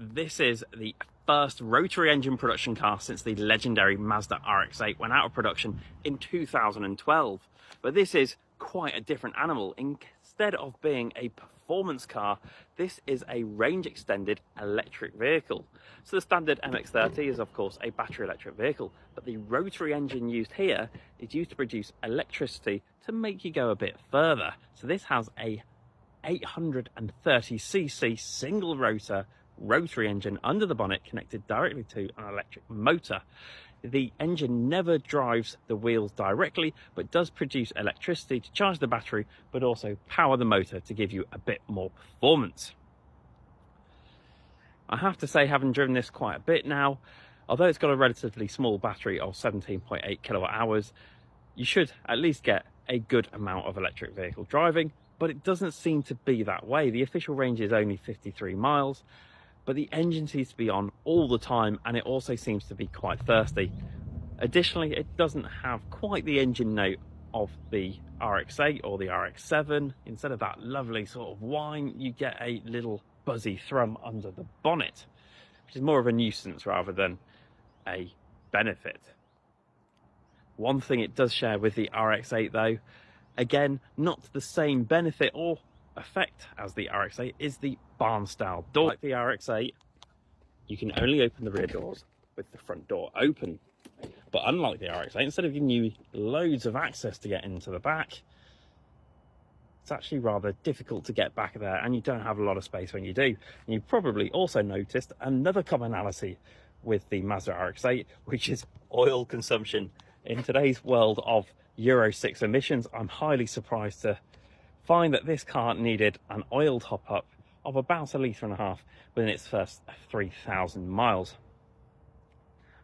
This is the first rotary engine production car since the legendary Mazda RX-8 went out of production in 2012. But this is quite a different animal. Instead of being a performance car, this is a range extended electric vehicle. So the standard MX-30 is of course a battery electric vehicle, but the rotary engine used here is used to produce electricity to make you go a bit further. So this has a 830cc single rotor rotary engine under the bonnet connected directly to an electric motor. The engine never drives the wheels directly, but does produce electricity to charge the battery, but also power the motor to give you a bit more performance. I have to say, having driven this quite a bit now, although it's got a relatively small battery of 17.8 kilowatt hours, you should at least get a good amount of electric vehicle driving, but it doesn't seem to be that way. The official range is only 53 miles, but the engine seems to be on all the time, and it also seems to be quite thirsty. Additionally, it doesn't have quite the engine note of the RX-8 or the RX-7. Instead of that lovely sort of whine, you get a little buzzy thrum under the bonnet, which is more of a nuisance rather than a benefit. One thing it does share with the RX-8 though, again, not the same benefit or effect as the RX-8, is the barn style door. Like the RX-8, you can only open the rear doors with the front door open, but unlike the RX-8, instead of giving you loads of access to get into the back, it's actually rather difficult to get back there, and you don't have a lot of space when you do. And you probably also noticed another commonality with the Mazda RX-8, which is oil consumption. In today's world of Euro 6 emissions, I'm highly surprised to find that this car needed an oil top-up of about 1.5 litres within its first 3,000 miles.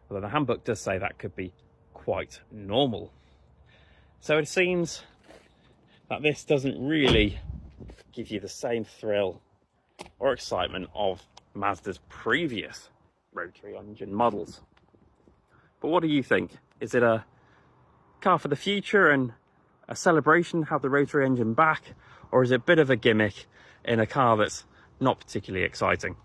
Although the handbook does say that could be quite normal. So it seems that this doesn't really give you the same thrill or excitement of Mazda's previous rotary engine models. But what do you think? Is it a car for the future and a celebration to have the rotary engine back, or is it a bit of a gimmick in a car that's not particularly exciting?